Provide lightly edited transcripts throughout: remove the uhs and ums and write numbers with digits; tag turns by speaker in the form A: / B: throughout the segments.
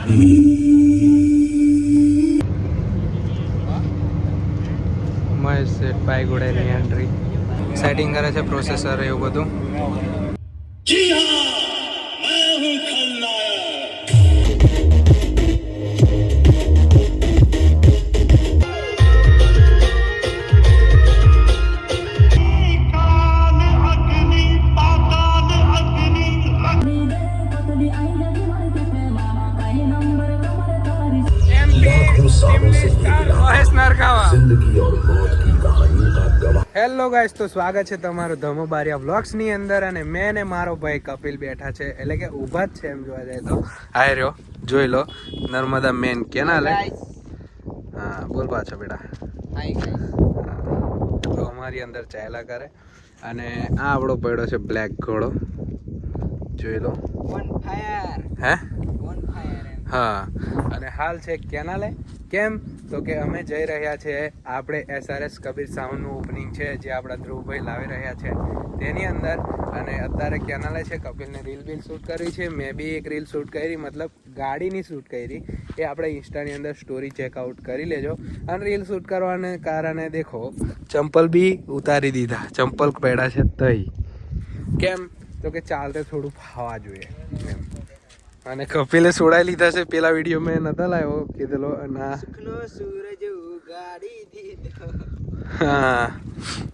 A: મહેશ શેઠ bike ઉડાડની entry setting કરે છે, processor એવું બધું. હેલો ગાઈસ, તો સ્વાગત છે તમારું ધમોબારિયા વ્લોગ્સ ની અંદર. અને મેં ને મારો ભાઈ કપિલ બેઠા છે, એટલે કે ઊભા જ છે એમ જોવા જાય તો. હાય રહ્યો, જોઈ લો નર્મદા મેન કેનાલ. હા બોલ પાછો બેટા. તો અમારી અંદર ચાલ્યા કરે. અને આ આપણો પડ્યો છે બ્લેક ઘોડો, જોઈ લો. હે હા, અને હાલ છે કેનાલે. કેમ તો કે અમે જઈ રહ્યા છે, આપણે SRS કબીર સાઉન્ડનું ઓપનિંગ છે જે આપણા ધ્રુવભાઈ લાવી રહ્યા છે તેની અંદર. અને અત્યારે કેનાલે છે. કપિલને રીલ બિલ શૂટ કરવી છે, મેં બી એક રીલ શૂટ કરી, મતલબ ગાડીની શૂટ કરી. એ આપણે ઇન્સ્ટાની અંદર સ્ટોરી ચેકઆઉટ કરી લેજો. અને રીલ શૂટ કરવાને કારણે દેખો ચંપલ બી ઉતારી દીધા, ચંપલ પડ્યા છે તઈ. કેમ તો કે ચાલતે થોડું ફાવા જોઈએ એમ. અને કપિલે સોડાઈ લીધા છે. પેલા વિડીયો મેં નતા લાવ્યો કીધેલો ના સૂરજ ઉગાડી દીધો. હા,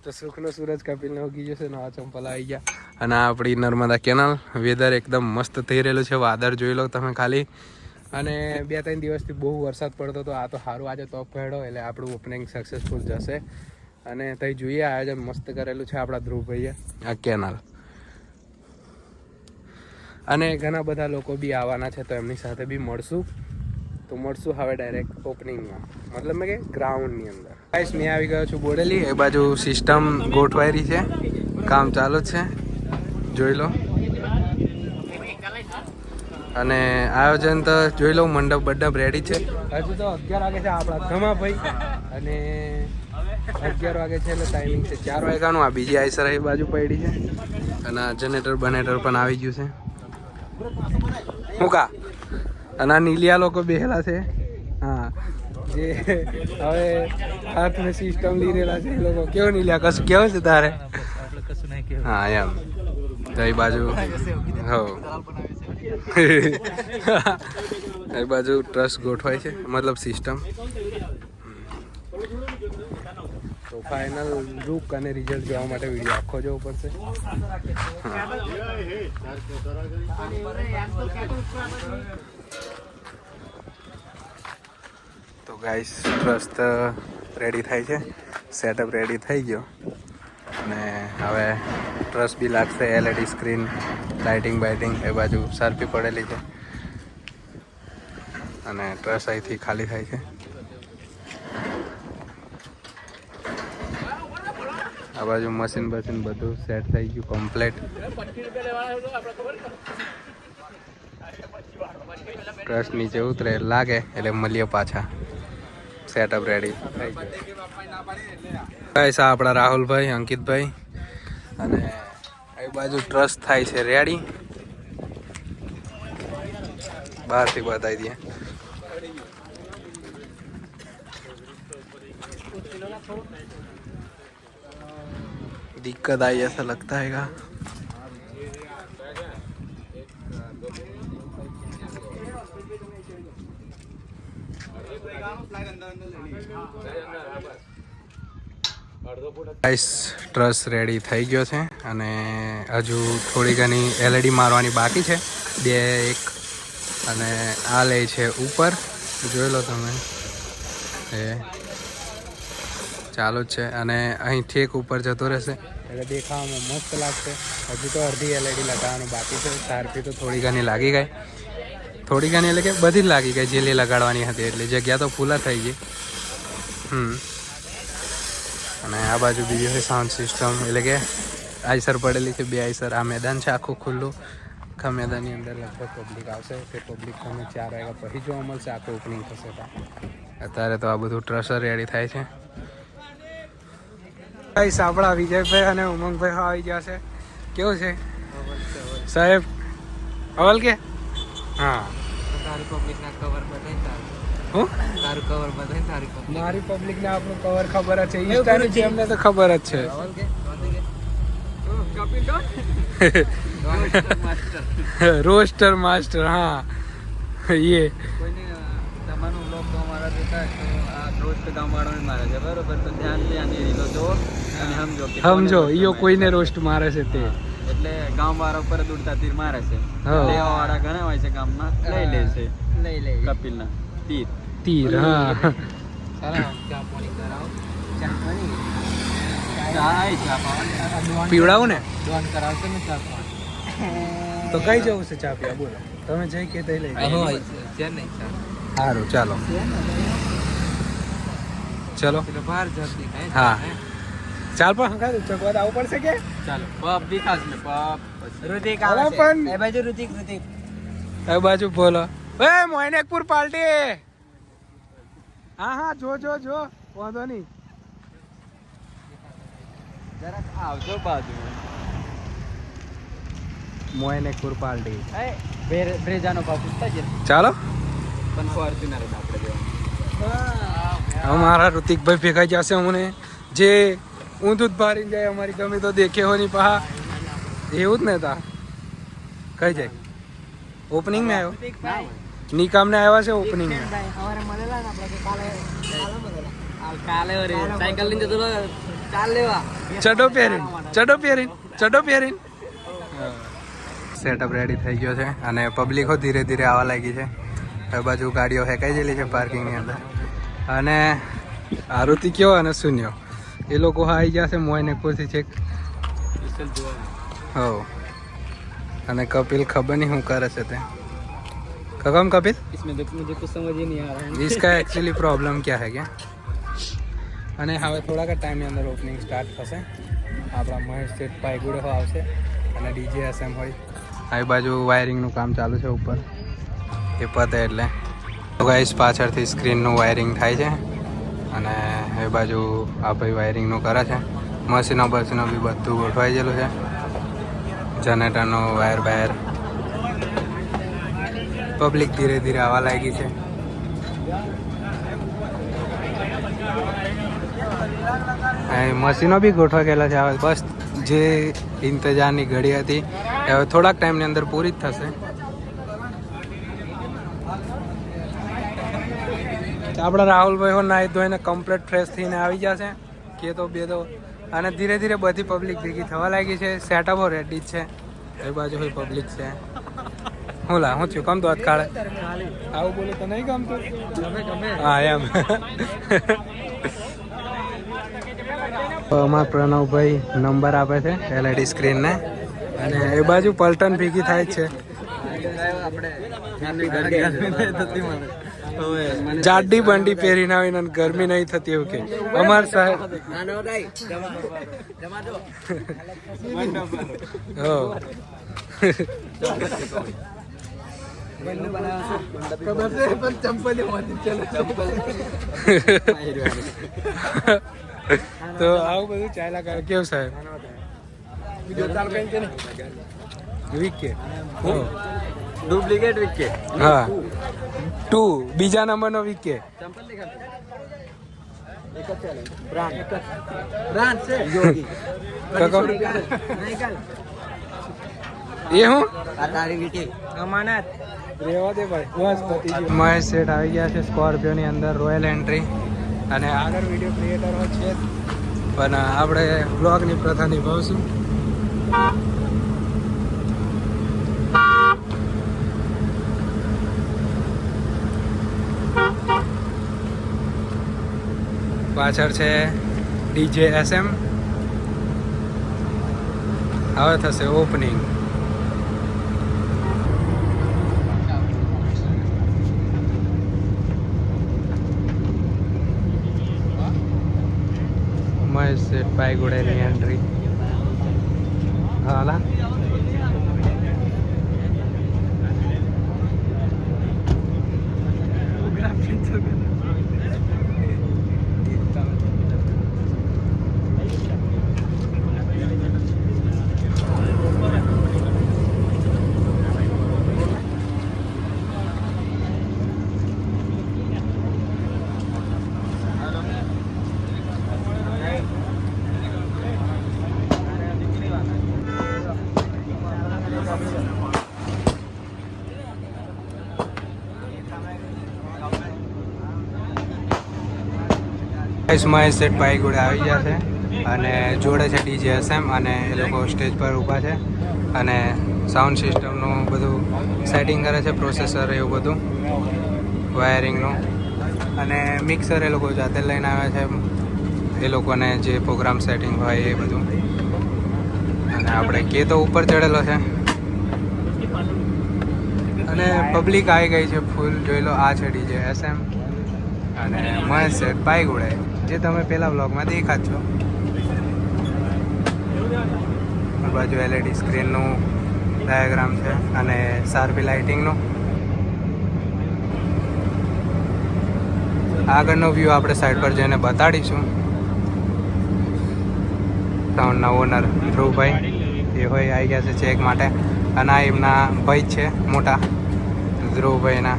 A: તો સુખનો સૂરજ કપિલને ઉગી જશે. નવા ચંપલ આવી ગયા. અને આ આપણી નર્મદા કેનાલ. વેધર એકદમ મસ્ત થઈ રહેલું છે, વાદળ જોઈ લો તમે ખાલી. અને 2-3 દિવસથી બહુ વરસાદ પડતો હતો, આ તો સારું આજે તો પડ્યો, એટલે આપણું ઓપનિંગ સક્સેસફુલ જશે. અને તઈ જોઈએ, આયોજન મસ્ત કરેલું છે આપણા ધ્રુવભાઈએ આ કેનાલ. અને ઘણા બધા લોકો બી આવવાના છે, તો એમની સાથે બી મળશું. તો મળશું હવે ડાયરેક્ટ ઓપનિંગમાં, મતલબ મેં કે ગ્રાઉન્ડની અંદર. ગાઈસ, મેં આવી ગયો છું બોડેલી. એ બાજુ સિસ્ટમ ગોઠવાયેલી છે, કામ ચાલુ જ છે, જોઈ લો. અને આયોજન તો જોઈ લો, મંડપ બડપ રેડી છે. હજુ તો 11 વાગે છે આપણા ધમાભાઈ. અને 11 વાગે છે એટલે ટાઈમિંગ છે 4 વાગ્યાનું. આ બીજી આઈસર એ બાજુ પડી છે. અને આ જનરેટર બનેટર પણ આવી ગયું છે. મૂકા અને આ નીલિયા લોકો બેહેલા છે. હા, જે હવે હાથમાં સિસ્ટમ લીધેલા છે એ લોકો. કેવું નીલિયા, કશું કેવું છે તારે? હા એમ. એ બાજુ હો એ બાજુ ટ્રસ્ટ ગોઠવાય છે, મતલબ સિસ્ટમ. તો ફાઇનલ લુક અને રિઝલ્ટ જોવા માટે વિડીયો આખો જોવો પડશે. તો ગાઈસ, ટ્રસ્ટ રેડી થાય છે, સેટઅપ રેડી થઈ ગયો. અને હવે ટ્રસ્ટ બી લાગશે, LED સ્ક્રીન, લાઇટિંગ બાઇટિંગ એ બાજુ સારપી પડેલી છે. અને ટ્રસ્ટ અહીંથી ખાલી થાય છે. આ બાજુ મશીન બશીન બધું સેટ થઈ ગયું કમ્પ્લેટ. ટ્રસ્ટ નીચે ઉતરે લાગે એટલે મળીએ પાછા. સેટઅપ રેડી થઈ ગયું. ગાઈસ, આ આપણા રાહુલભાઈ, અંકિતભાઈ. અને એ બાજુ ટ્રસ્ટ થાય છે રેડી. બહારથી બતાવી દઈએ. दिक्कत आई ऐसा लगता है का. ગાઈસ, ટ્રસ રેડી થઈ ગયો છે. અને હજુ થોડી ઘણી LED મારવાની બાકી છે, 2-1. અને આ લે છે ઉપર, જોઈ લો તમે. એ ચાલુ જ છે. અને અહીં ઠેક ઉપર જતો રહેશે એટલે દેખાવામાં મસ્ત લાગશે. હજુ તો અડધી LED લગાવવાનું બાકી છે. સારપી તો થોડી ઘણી લાગી ગઈ, થોડી ઘણી એટલે કે બધી જ લાગી ગઈ. જેલી લગાડવાની હતી એટલે જગ્યા તો ફૂલ થઈ ગઈ. અને આ બાજુ બીજું છે સાઉન્ડ સિસ્ટમ, એટલે કે આઈસર પડેલી છે, 2 આઈસર. આ મેદાન છે આખું ખુલ્લું. આખા મેદાનની અંદર લગભગ પબ્લિક આવશે. તે પબ્લિક તમને 4 વાગ્યા પછી જોવા મળશે. આખું ઓપનિંગ થશે. અત્યારે તો આ બધું ટ્રસ્ટ રેડી થાય છે. ગાઈસ, આપણા વિજયભાઈ અને ઉમંગભાઈ આવી ગયા છે. કેવું છે સાહેબ? અવલ કે હા,
B: તારી પબ્લિક ના કવર બતાય તારું
A: હું
B: તારું કવર બતાય તારી પબ્લિક
A: મારી પબ્લિક ને આપણું કવર ખબર જ છે ઇન્સ્ટાની જેમને તો ખબર જ છે
B: રાવલ કે Kapil Don master
A: roster master હા ये
B: કોઈને તમારું બ્લોગ તો અમારા દેતા તો આ રોસ્ટ ગામવાળાને મારે છે બરોબર તો ધ્યાનથી આની રીલો જો અને સમજો કે
A: સમજો ઈયો કોઈને રોસ્ટ મારે છે તે
B: એટલે ગામવાળા ઉપર જ ઉડતા તીર મારે છે
A: હા.
B: લેવાવાળા ઘણા હોય છે ગામમાં લઈ લે છે કપિલના તીર
A: તીર હા
B: ચા પાણી કરાવો ચા પાણી ચા પાણી
A: પીવડાવું ને
B: ડોન કરાવશે ને ચા પાણી
A: તો કઈ જવું છે ચા પીવા બોલો તમે જઈ કે તઈ લઈ
B: છે નહીં ચા
A: સારું ચાલો ચલો
B: એટલે બહાર જતી કઈ
A: હા. ચાલ પણ હંકા ચકવાદ આવવું પડશે કે
B: ચાલો પપ વિકાસ ને પપ ઋતિક
A: અલા
B: આવે
A: પણ-
B: છે એ બાજુ ઋતિક
A: એ બાજુ બોલો એ મોઇનેકપુર પાર્ટી હા જો વાંધો નહીં
B: જરાક આવજો બાજુ
A: મોઇનેકપુર પાર્ટી
B: બ્રેજાનો ભાવ પૂછતા જ
A: ચાલો
B: પણ ફોર્ચ્યુનર જ આપણે દેવાનું
A: અમારા ઋતિકભાઈ ભેગા જશે અમને જે ઊંધું જ ભારી જાય અમારી ગમે તો દેખે હો નહીં પહા એવું જ ને તા કઈ જાય ઓપનિંગ ને આવ્યો નિકામ ને આવ્યા છે ઓપનિંગ ને
B: કાલે સાયકલ લઈને જતો ચાલ લેવા
A: ચડો પહેરીને સેટઅપ રેડી થઈ ગયો છે અને પબ્લિકો ધીરે ધીરે આવવા લાગી છે એ બાજુ ગાડીઓ હેકાઈ ગયેલી છે પાર્કિંગની અંદર અને આરુતિ કયો અને શૂન્ય એ લોકો આવી ગયા છે મોઇનેકપુરથી છેક હો અને કપિલ ખબર નહીં શું કરે છે તે કમ કપિલ
B: इसमें देख मुझे कुछ समझ ही नहीं आ रहा है
A: इसका एक्चुअली प्रॉब्लम क्या है क्या અને હવે થોડાક ટાઈમની અંદર ઓપનિંગ સ્ટાર્ટ થશે આપણા મહેશ શેઠ પાયગુડે આવશે અને ડીજે એસએમ હોય આ બાજુ વાયરિંગનું કામ ચાલુ છે ઉપર એ પતે એટલે તો ગાઈસ પાછળથી સ્ક્રીનનું વાયરિંગ થાય છે અને એ બાજુ આ ભાઈ વાયરિંગનું કરે છે મશીનો બસીનો બી બધું ગોઠવાઈ ગયેલું છે જનરેટરનો વાયર બાયર પબ્લિક ધીરે ધીરે આવવા લાગી છે મશીનો બી ગોઠવા ગયેલા છે હવે બસ જે ઇંતજારની ઘડી હતી એ હવે થોડાક ટાઈમની અંદર પૂરી જ થશે આપણા રાહુલભાઈ હો નાહી ધોઈને કમ્પ્લીટ ફ્રેશ થઈને આવી જશે કે તો બે તો અને ધીરે ધીરે બધી પબ્લિક ભેગી થવા લાગી છે સેટઅપો રેડી જ છે એ બાજુ હોય પબ્લિક છે હું થયું કમ તો કાળે આવું બોલું તો નહીં ગમતું હા એમ અમારા પ્રણવભાઈ નંબર આપે છે એલઈડી સ્ક્રીનને અને એ બાજુ પલટન ભેગી થાય જ છે જાડી બંડી પહેરીને આવીને ગરમી નહીં થતી એવું કે અમાર સાહેબ હો તો આવું બધું ચાલ્યા કરે કેવું સાહેબ વિકે
B: ડુપ્લિકેટ વિકે
A: હા 2 બીજા નંબરનો વિકે
B: બ્રાન્ડ છે યોગી
A: એ હું
B: આ તારી વિકે અમાનત
A: રેવા દે ભાઈ બસ પતી ગયું મહેશ શેઠ આવી ગયા છે સ્કોર્પિયોની અંદર રોયલ એન્ટ્રી અને આગળ વિડીયો ક્રિએટરો છે પણ આપણે બ્લોગની પ્રથા નિભાવશું પાછળ છે ડીજે એસએમ હવે થશે ઓપનિંગ મહેશ શેઠ પાયગુડેની એન્ટ્રી હાલા મહેશ સેઠ ભાઈ જોડે આવી ગયા છે અને જોડે છે ડીજે SM અને એ લોકો સ્ટેજ પર ઊભા છે અને સાઉન્ડ સિસ્ટમનું બધું સેટિંગ કરે છે, પ્રોસેસર એવું બધું વાયરિંગનું, અને મિક્સર એ લોકો જાતે લઈને આવ્યા છે એ લોકોને જે પ્રોગ્રામ સેટિંગ હોય એ બધું. અને આપણે કે તો ઉપર ચડેલો છે અને પબ્લિક આવી ગઈ છે ફૂલ. જોઈ લો, આ છે ડીજે SM અને મહેશ સેઠ બાઈક ઉડે, જે તમે પહેલા બ્લોગમાં દેખા જ છો. બાજુ LED સ્ક્રીનનું ડાયાગ્રામ છે અને શાર્પી લાઇટિંગનું. આગળનો વ્યૂ આપણે સાઈડ પર જઈને બતાડીશું. સાઉન્ડના ઓનર ધ્રુવભાઈ એ હોય આવી ગયા છે ચેક માટે, અને આ એમના ભાઈ છે મોટા ધ્રુવભાઈના.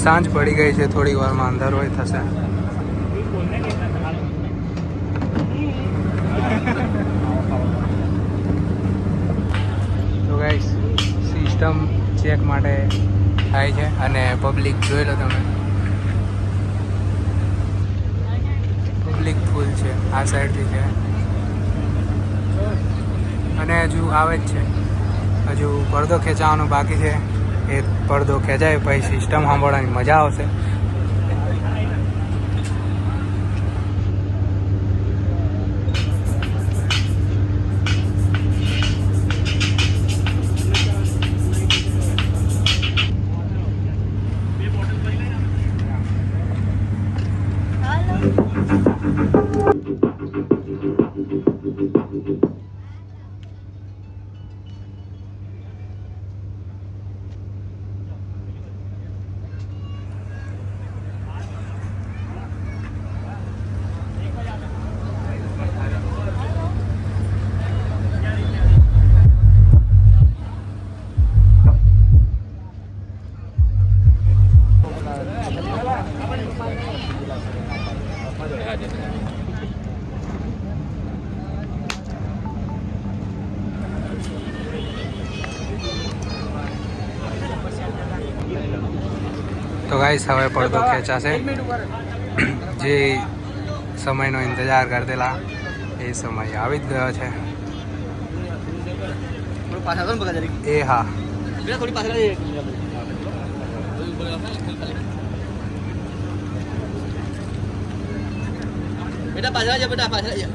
A: સાંજ પડી ગઈ છે, થોડી વારમાં અંધારું હોય થશે. તો ગાઈસ સિસ્ટમ ચેક માટે થાય છે અને પબ્લિક જોઈ લો તમે, પબ્લિક ફૂલ છે આ સાઈડથી છે અને હજુ આવે જ છે. હજુ પડદો ખેંચાવાનો બાકી છે, એ પડદો ખેંચાય પછી સિસ્ટમ સાંભળવાની મજા આવશે. તો ગાઈસ હવે પડદો ખેંચાશે. જે સમયનો ઇંતજાર કરતેલા એ સમય આવી જ ગયો છે. એ હા,
B: બેટા પાછળ જા, બેટા પાછળ જા.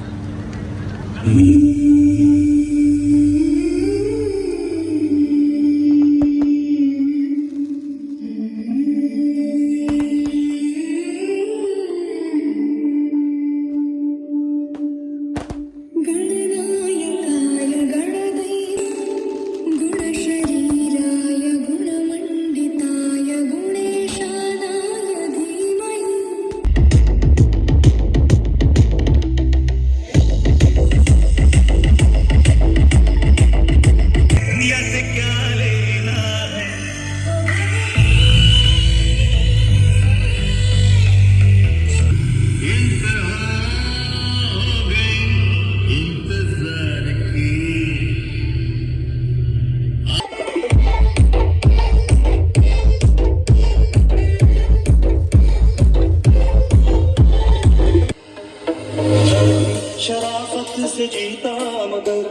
C: शराफत से जीता मगर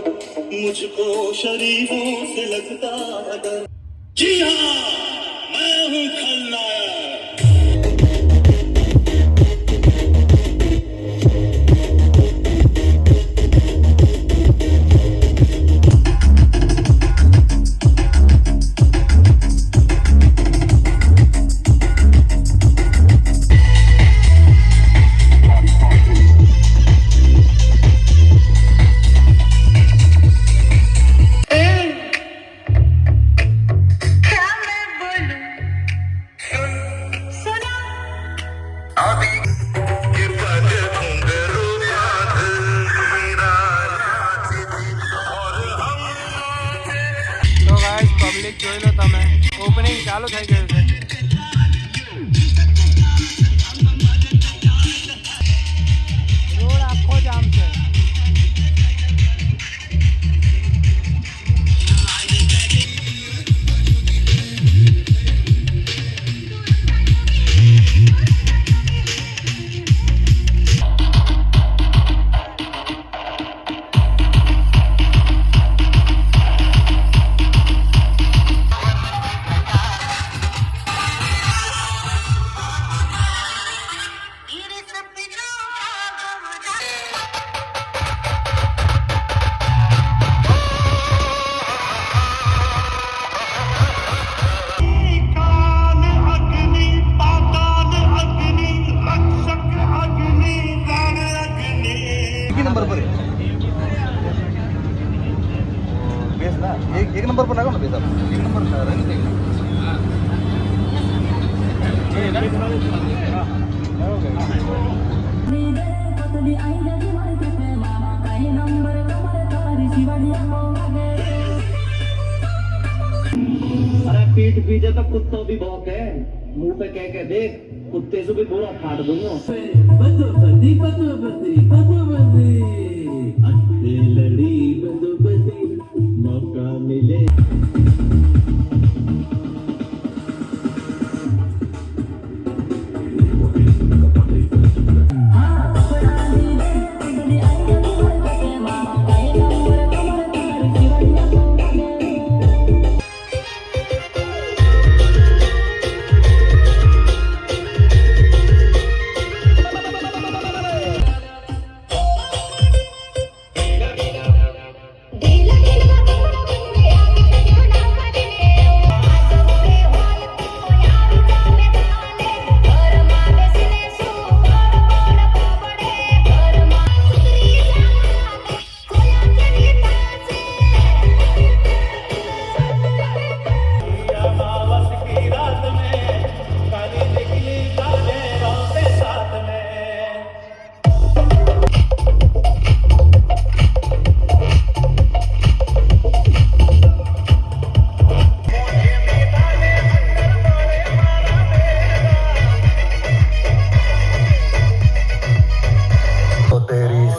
C: मुझको शरीफों से लगता है डर. जी हाँ, मैं हूँ खलनायक.
A: પબ્લિક જોઈ લો તમે, ઓપનિંગ ચાલુ થઈ ગયું છે. રોડ આખો જામ છે.
B: ना एक नंबर पर लगा ना भाई साहब एक नंबर रहने देंगे
C: अरे पीठ पीछे तो कुत्तों भी भौंक है मुंह पे कह देख कुत्ते से भी बुरा फाड़ दूंगा अच्छे लड़ी बदोबदी मौका मिले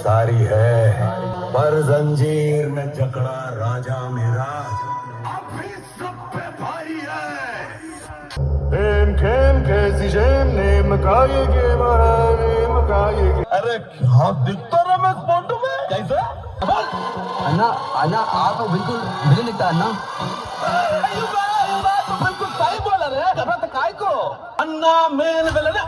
C: सारी है पर जंजीर में जकड़ा राजा मेरा अभी सब पे भारी है प्रेम खेम कैसी जेम नेम का ये गेम नेम का ये अरे हाँ दिखता रहा मैं फोटो में कैसे
B: अन्ना अन्ना आप तो बिल्कुल मुझे लिखता अन्ना
C: बिल्कुल सही बोला रे घबरा तो काय को अन्ना मेन बेले ना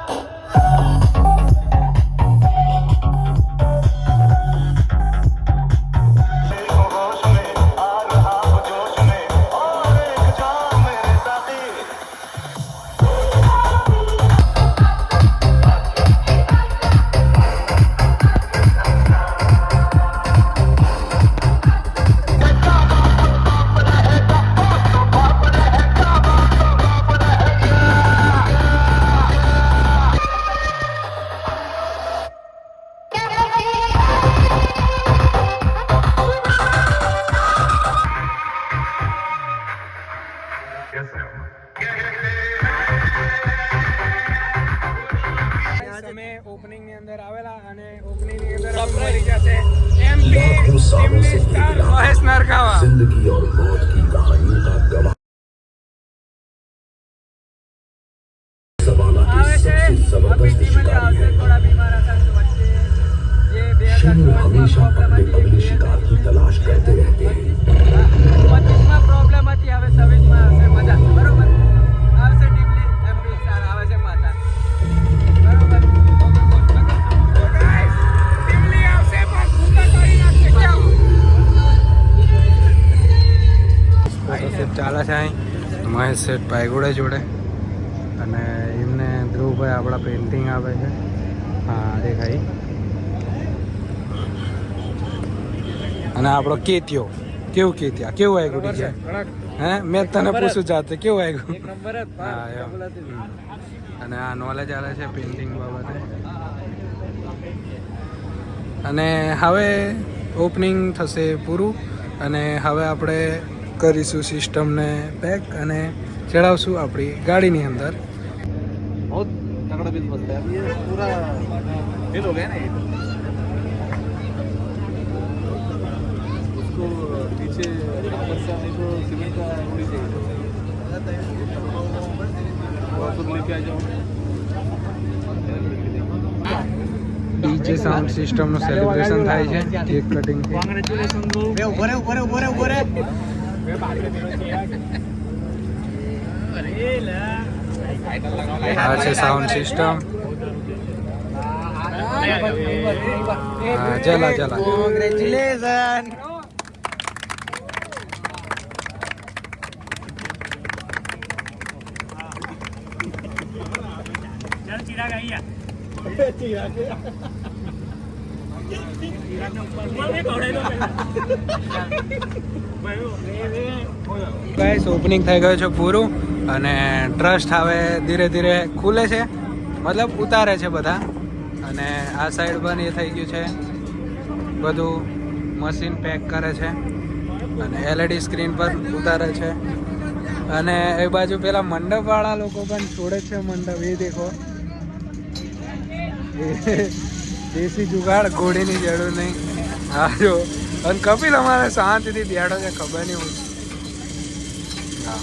A: અમે ઓપનિંગ ની અંદર આવેલા અને ઓપનિંગ ની અંદર મળી જશે એમપી ટીમલી સ્ટાર મહેશ નરકાવા
C: जिंदगी और मौत की कहानियों का गवाह
A: આવે છે અભી ટીમલી આવશે થોડા બીમાર હતા તો વચ્ચે જે 2024
C: हमेशा अपने अगले शिकार की तलाश करते रहते हैं
A: 25 માં પ્રોબ્લેમ હતી હવે 26 માં આવશે મજા બરોબર આવશે ટીમલી એમપી સ્ટાર આવે છે પાછા બરોબર ગાઈસ ટીમલી આવશે પણ ભૂકા કરી નાખશે કેમ ફોટોશૂટ ચાલે છે અહીં મહેશ શેઠ ભાઈગુડે જોડે અને એમને ધ્રુવભાઈ આપણા પેઇન્ટિંગ આપે છે હા દેખાય અને આપણો કેતિયો કેવું કેત્યા કેવું આવ્યું ડીજે હે મેં તને પૂછું જાતે કેવું આવ્યું હા એમ અને આ નોલેજ આવે છે પેઇન્ટિંગ બાબતે અને હવે ઓપનિંગ થશે પૂરું અને હવે આપણે કરીશું સિસ્ટમને પેક અને ચડાવશું આપણી ગાડીની અંદર
B: बहुत तगड़ा बिजनेस है अब ये पूरा फेल हो गया ना ये उसको पीछे डांबर से नहीं तो सीमेंट का रोड़ी चाहिए और सब लेके आ जाओ
A: ડીજે સાઉન્ડ સિસ્ટમનું સેલિબ્રેશન થાય છે કેક કટિંગ
B: કોંગ્રેચ્યુલેશન બ્રો ઉભરે
A: આ છે સાઉન્ડ સિસ્ટમ ચલા ચલા
B: કોંગ્રેચ્યુલેશન
A: ગાઈસ ઓપનિંગ થઈ ગયું છે પૂરું અને ટ્રસ્ટ હવે ધીરે ધીરે ખુલે છે, મતલબ ઉતારે છે બધા. અને આ સાઈડ પણ એ થઈ ગયું છે, બધું મશીન પેક કરે છે અને LED સ્ક્રીન પર ઉતારે છે. અને એ બાજુ પેલા મંડપવાળા લોકો પણ છોડે છે મંડપ, એ દેખો. દેશી જુગાડ, ઘોડીની જરૂર નહીં. હા જો, અને કપિલ અમારે શાંતિથી બેઠો છે, ખબર નહીં હું. હા